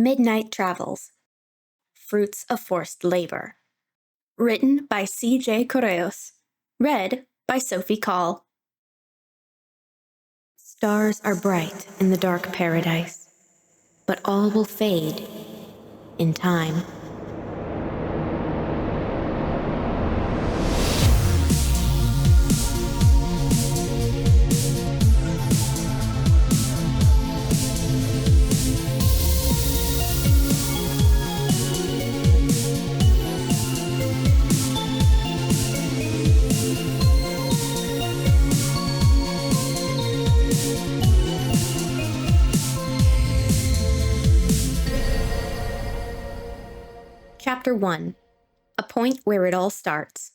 Midnight Travels. Fruits of Forced Labor. Written by C.J. Correos. Read by Sophie Call. Stars are bright in the dark paradise, but all will fade in time. Chapter 1. A Point Where It All Starts.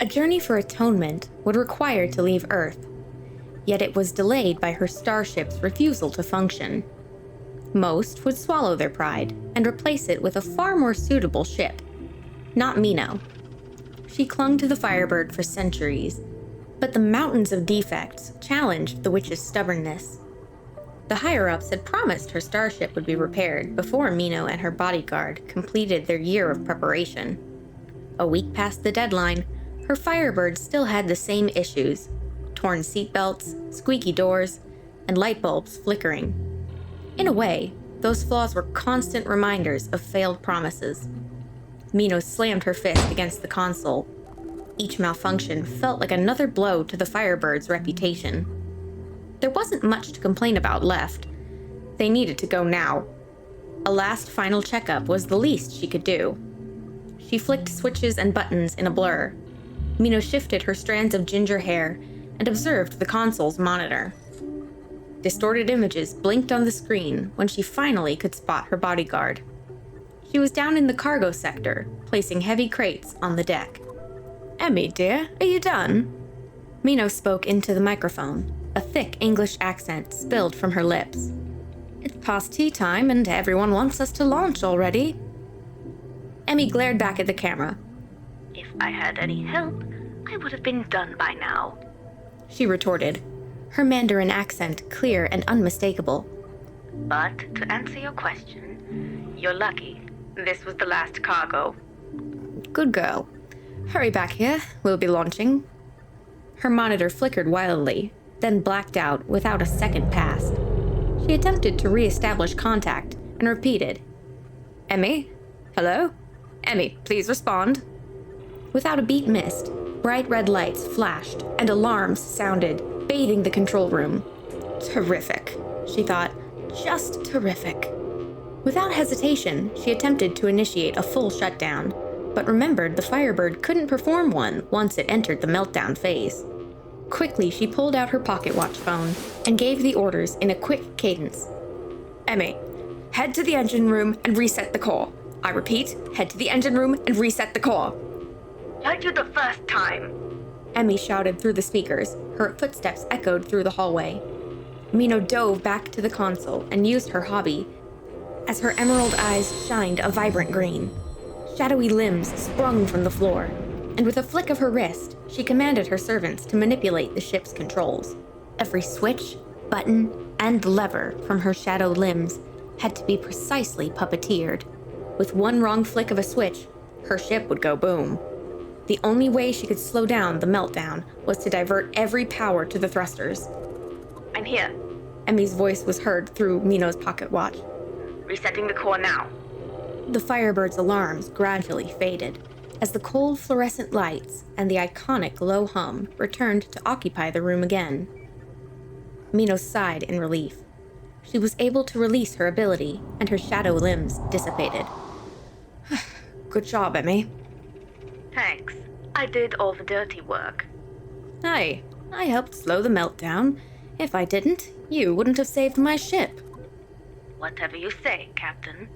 A journey for atonement would require to leave Earth, yet it was delayed by her starship's refusal to function. Most would swallow their pride and replace it with a far more suitable ship. Not Mino. She clung to the Firebird for centuries, but the mountains of defects challenged the witch's stubbornness. The higher-ups had promised her starship would be repaired before Mino and her bodyguard completed their year of preparation. A week past the deadline, her Firebird still had the same issues: torn seatbelts, squeaky doors, and light bulbs flickering. In a way, those flaws were constant reminders of failed promises. Mino slammed her fist against the console. Each malfunction felt like another blow to the Firebird's reputation. There wasn't much to complain about left. They needed to go now. A last final checkup was the least she could do. She flicked switches and buttons in a blur. Mino shifted her strands of ginger hair and observed the console's monitor. Distorted images blinked on the screen when she finally could spot her bodyguard. She was down in the cargo sector, placing heavy crates on the deck. "Emmy, dear, are you done?" Mino spoke into the microphone. A thick English accent spilled from her lips. "It's past tea time and everyone wants us to launch already." Emmy glared back at the camera. "If I had any help, I would have been done by now," she retorted, her Mandarin accent clear and unmistakable. "But to answer your question, you're lucky. This was the last cargo." "Good girl. Hurry back here. We'll be launching." Her monitor flickered wildly, then blacked out without a second passed. She attempted to re-establish contact and repeated, "Emmy? Hello? Emmy, please respond." Without a beat missed, bright red lights flashed and alarms sounded, bathing the control room. Terrific, she thought. Just terrific. Without hesitation, she attempted to initiate a full shutdown, but remembered the Firebird couldn't perform one once it entered the meltdown phase. Quickly, she pulled out her pocket watch phone and gave the orders in a quick cadence. "Emmy, head to the engine room and reset the core. I repeat, head to the engine room and reset the core." "Told you the first time," Emmy shouted through the speakers. Her footsteps echoed through the hallway. Mino dove back to the console and used her hobby as her emerald eyes shined a vibrant green. Shadowy limbs sprung from the floor, and with a flick of her wrist, she commanded her servants to manipulate the ship's controls. Every switch, button, and lever from her shadow limbs had to be precisely puppeteered. With one wrong flick of a switch, her ship would go boom. The only way she could slow down the meltdown was to divert every power to the thrusters. "I'm here." Emmy's voice was heard through Mino's pocket watch. "Resetting the core now." The Firebird's alarms gradually faded as the cold fluorescent lights and the iconic low hum returned to occupy the room again. Mino sighed in relief. She was able to release her ability, and her shadow limbs dissipated. "Good job, Emmy." "Thanks. I did all the dirty work." "Hey, I helped slow the meltdown. If I didn't, you wouldn't have saved my ship." "Whatever you say, Captain,"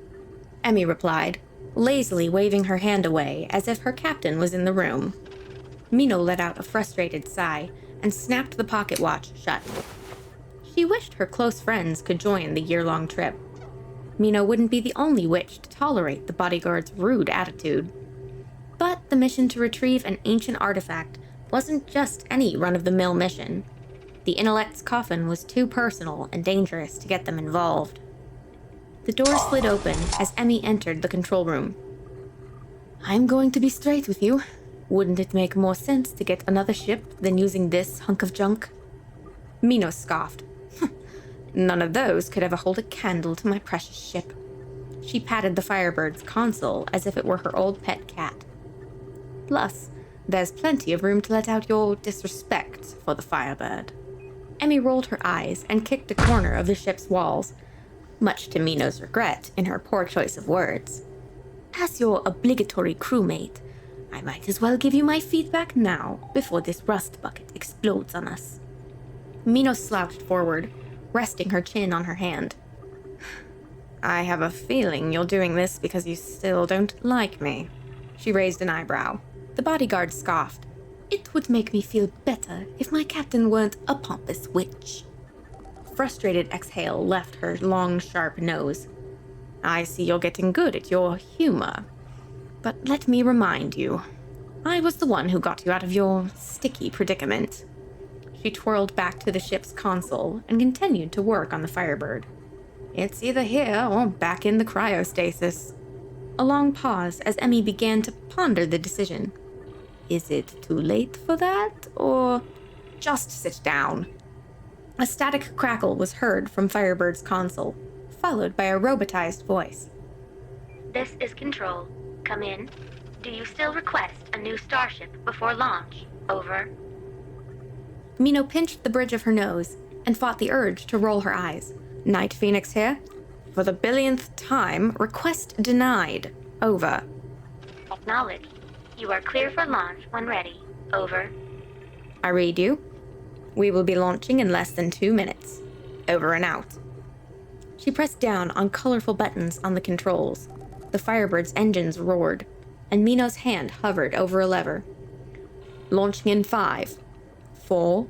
Emmy replied, lazily waving her hand away as if her captain was in the room. Mino let out a frustrated sigh and snapped the pocket watch shut. She wished her close friends could join the year-long trip. Mino wouldn't be the only witch to tolerate the bodyguard's rude attitude. But the mission to retrieve an ancient artifact wasn't just any run-of-the-mill mission. The intellect's coffin was too personal and dangerous to get them involved. The door slid open as Emmy entered the control room. I'm going to be straight with you. Wouldn't it make more sense to get another ship than using this hunk of junk? Mino scoffed. None of those could ever hold a candle to my precious ship. She patted the Firebird's console as if it were her old pet cat. Plus, there's plenty of room to let out your disrespect for the Firebird. Emmy rolled her eyes and kicked a corner of the ship's walls, much to Mino's regret in her poor choice of words. As your obligatory crewmate, I might as well give you my feedback now before this rust bucket explodes on us. Mino slouched forward, resting her chin on her hand. I have a feeling you're doing this because you still don't like me. She raised an eyebrow. The bodyguard scoffed. It would make me feel better if my captain weren't a pompous witch. Frustrated exhale left her long, sharp nose. I see you're getting good at your humor. But let me remind you, I was the one who got you out of your sticky predicament. She twirled back to the ship's console and continued to work on the Firebird. It's either here or back in the cryostasis. A long pause as Emmy began to ponder the decision. Is it too late for that, or just sit down? A static crackle was heard from Firebird's console, followed by a robotized voice. This is Control. Come in. Do you still request a new starship before launch? Over. Mino pinched the bridge of her nose and fought the urge to roll her eyes. Night Phoenix here. For the billionth time, request denied. Over. Acknowledged. You are clear for launch when ready. Over. I read you. We will be launching in less than 2 minutes. Over and out. She pressed down on colorful buttons on the controls. The Firebird's engines roared, and Mino's hand hovered over a lever. Launching in 5, 4,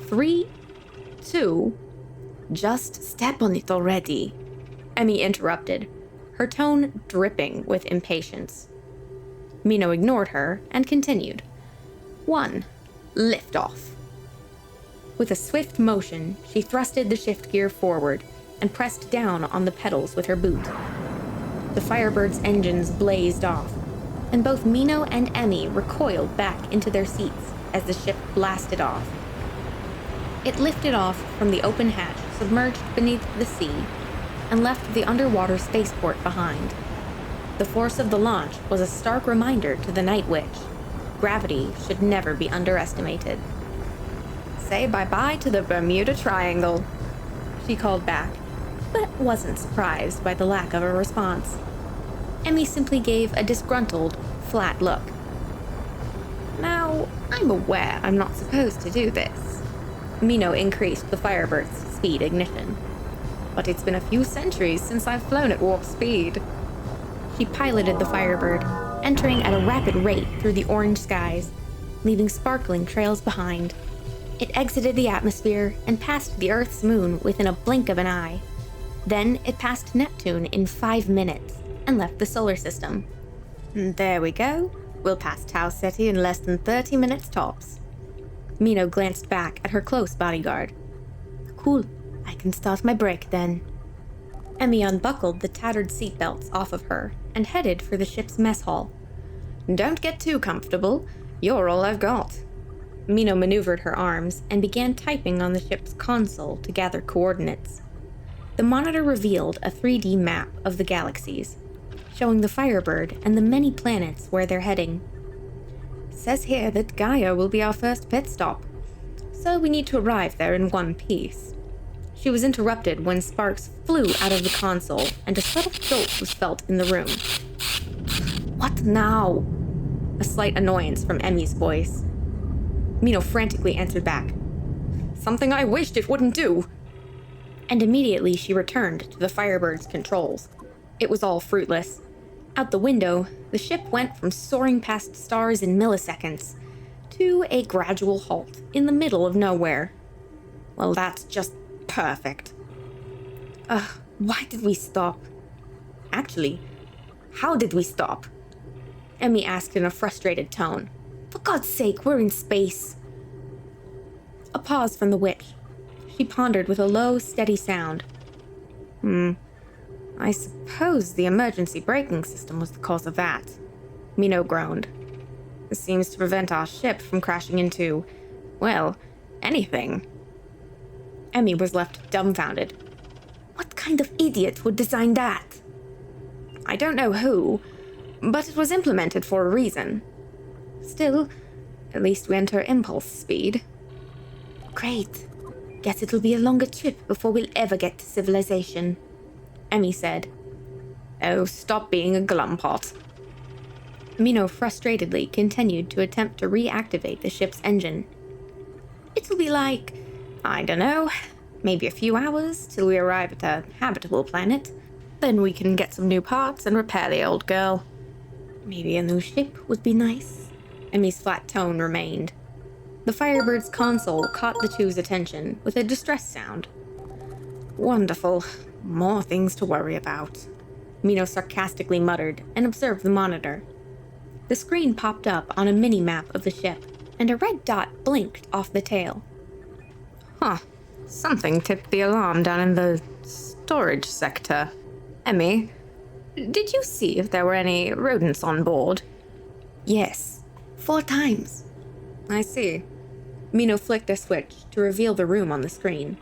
3, 2... Just step on it already. Emmy interrupted, her tone dripping with impatience. Mino ignored her and continued. 1. Lift off. With a swift motion, she thrusted the shift gear forward and pressed down on the pedals with her boot. The Firebird's engines blazed off, and both Mino and Emmy recoiled back into their seats as the ship blasted off. It lifted off from the open hatch submerged beneath the sea and left the underwater spaceport behind. The force of the launch was a stark reminder to the Night Witch. Gravity should never be underestimated. Say bye-bye to the Bermuda Triangle, she called back, but wasn't surprised by the lack of a response. Emmy simply gave a disgruntled, flat look. Now, I'm aware I'm not supposed to do this. Mino increased the Firebird's speed ignition. But it's been a few centuries since I've flown at warp speed. She piloted the Firebird, entering at a rapid rate through the orange skies, leaving sparkling trails behind. It exited the atmosphere and passed the Earth's moon within a blink of an eye. Then it passed Neptune in 5 minutes and left the solar system. There we go. We'll pass Tau Ceti in less than 30 minutes tops. Mino glanced back at her close bodyguard. Cool. I can start my break then. Emmy unbuckled the tattered seatbelts off of her and headed for the ship's mess hall. Don't get too comfortable. You're all I've got. Mino maneuvered her arms and began typing on the ship's console to gather coordinates. The monitor revealed a 3D map of the galaxies, showing the Firebird and the many planets where they're heading. Says here that Gaia will be our first pit stop, so we need to arrive there in one piece. She was interrupted when sparks flew out of the console and a subtle jolt was felt in the room. What now? A slight annoyance from Emmy's voice. Mino frantically answered back. Something I wished it wouldn't do. And immediately she returned to the Firebird's controls. It was all fruitless. Out the window, the ship went from soaring past stars in milliseconds to a gradual halt in the middle of nowhere. Well, that's just perfect. Why did we stop? Actually, how did we stop? Emmy asked in a frustrated tone. For God's sake, we're in space. A pause from the witch. She pondered with a low, steady sound. I suppose the emergency braking system was the cause of that. Mino groaned. This seems to prevent our ship from crashing into, well, anything. Emmy was left dumbfounded. What kind of idiot would design that? I don't know who, but it was implemented for a reason. Still, at least we enter impulse speed. Great. Guess it'll be a longer trip before we'll ever get to civilization, Emmy said. Oh, stop being a glumpot. Mino frustratedly continued to attempt to reactivate the ship's engine. It'll be like, I don't know, maybe a few hours till we arrive at a habitable planet. Then we can get some new parts and repair the old girl. Maybe a new ship would be nice. Emmy's flat tone remained. The Firebird's console caught the two's attention with a distressed sound. Wonderful. More things to worry about. Mino sarcastically muttered and observed the monitor. The screen popped up on a mini-map of the ship, and a red dot blinked off the tail. Something tipped the alarm down in the storage sector. Emmy, did you see if there were any rodents on board? Yes, 4 times. I see. Mino flicked a switch to reveal the room on the screen.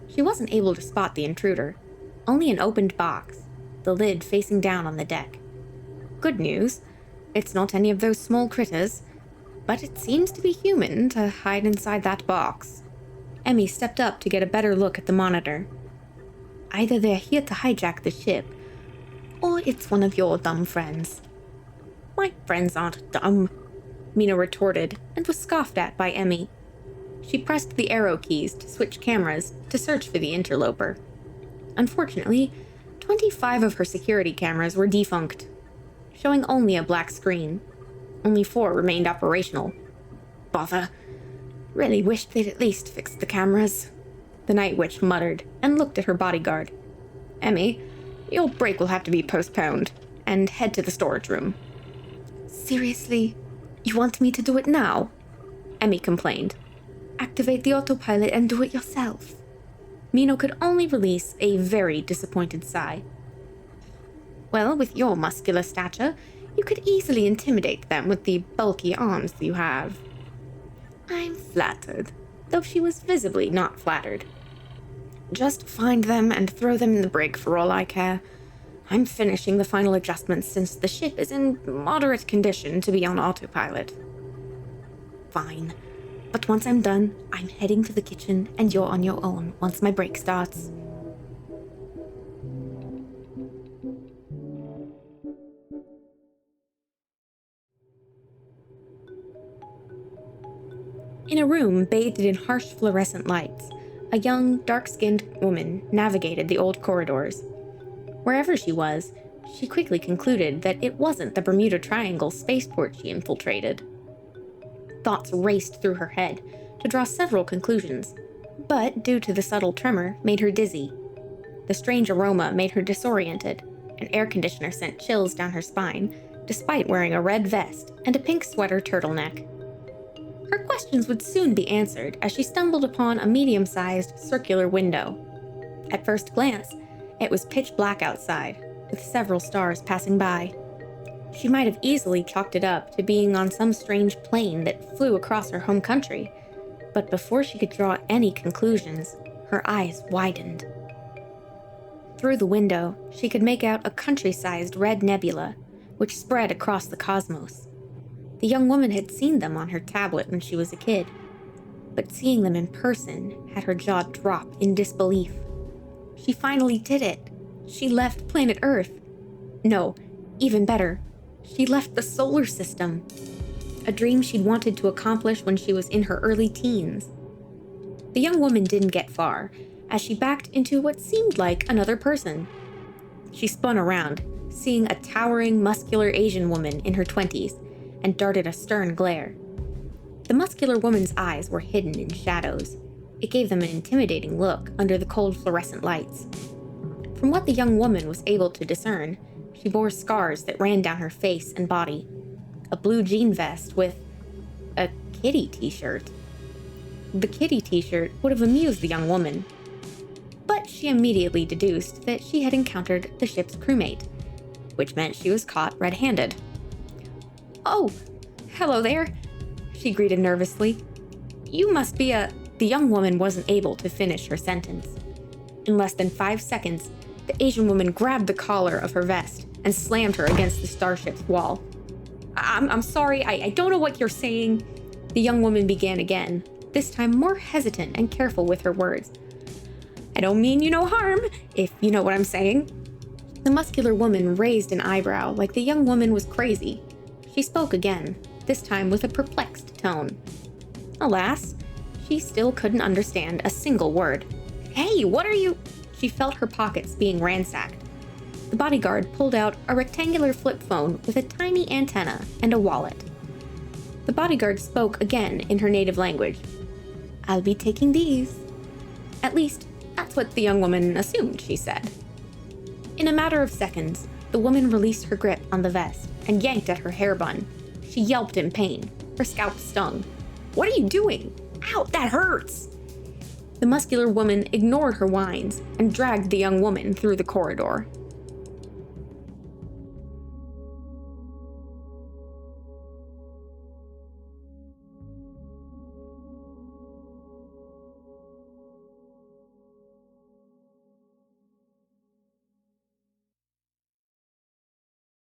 She wasn't able to spot the intruder, only an opened box, the lid facing down on the deck. Good news, it's not any of those small critters, but it seems to be human to hide inside that box. Emmy stepped up to get a better look at the monitor. Either they're here to hijack the ship, or it's one of your dumb friends. My friends aren't dumb, Mino retorted, and was scoffed at by Emmy. She pressed the arrow keys to switch cameras to search for the interloper. Unfortunately, 25 of her security cameras were defunct, showing only a black screen. Only 4 remained operational. Bother. Really wished they'd at least fix the cameras. The Night Witch muttered and looked at her bodyguard. Emmy, your break will have to be postponed, and head to the storage room. Seriously? You want me to do it now? Emmy complained. Activate the autopilot and do it yourself. Mino could only release a very disappointed sigh. Well, with your muscular stature, you could easily intimidate them with the bulky arms you have. I'm flattered, though she was visibly not flattered. Just find them and throw them in the brig for all I care. I'm finishing the final adjustments since the ship is in moderate condition to be on autopilot. Fine. But once I'm done, I'm heading to the kitchen and you're on your own once my break starts. In a room bathed in harsh fluorescent lights, a young, dark-skinned woman navigated the old corridors. Wherever she was, she quickly concluded that it wasn't the Bermuda Triangle spaceport she infiltrated. Thoughts raced through her head to draw several conclusions, but due to the subtle tremor, made her dizzy. The strange aroma made her disoriented. An air conditioner sent chills down her spine, despite wearing a red vest and a pink sweater turtleneck. Her questions would soon be answered as she stumbled upon a medium-sized circular window. At first glance, it was pitch black outside, with several stars passing by. She might have easily chalked it up to being on some strange plane that flew across her home country, but before she could draw any conclusions, her eyes widened. Through the window, she could make out a country-sized red nebula, which spread across the cosmos. The young woman had seen them on her tablet when she was a kid, but seeing them in person had her jaw drop in disbelief. She finally did it. She left planet Earth. No, even better, she left the solar system. A dream she'd wanted to accomplish when she was in her early teens. The young woman didn't get far, as she backed into what seemed like another person. She spun around, seeing a towering, muscular Asian woman in her 20s, and darted a stern glare. The muscular woman's eyes were hidden in shadows. It gave them an intimidating look under the cold fluorescent lights. From what the young woman was able to discern, she bore scars that ran down her face and body. A blue jean vest with a kitty t-shirt. The kitty t-shirt would have amused the young woman, but she immediately deduced that she had encountered the ship's crewmate, which meant she was caught red-handed. "Oh, hello there," she greeted nervously. "You must be a..." The young woman wasn't able to finish her sentence. In less than 5 seconds, the Asian woman grabbed the collar of her vest and slammed her against the starship's wall. I'm sorry, I don't know what you're saying," the young woman began again, this time more hesitant and careful with her words. "I don't mean you no harm, if you know what I'm saying." The muscular woman raised an eyebrow like the young woman was crazy. She spoke again, this time with a perplexed tone. Alas, she still couldn't understand a single word. "Hey, what are you..." She felt her pockets being ransacked. The bodyguard pulled out a rectangular flip phone with a tiny antenna and a wallet. The bodyguard spoke again in her native language. "I'll be taking these." At least, that's what the young woman assumed she said. In a matter of seconds, the woman released her grip on the vest and yanked at her hair bun. She yelped in pain. Her scalp stung. "What are you doing? Ow, that hurts!" The muscular woman ignored her whines and dragged the young woman through the corridor.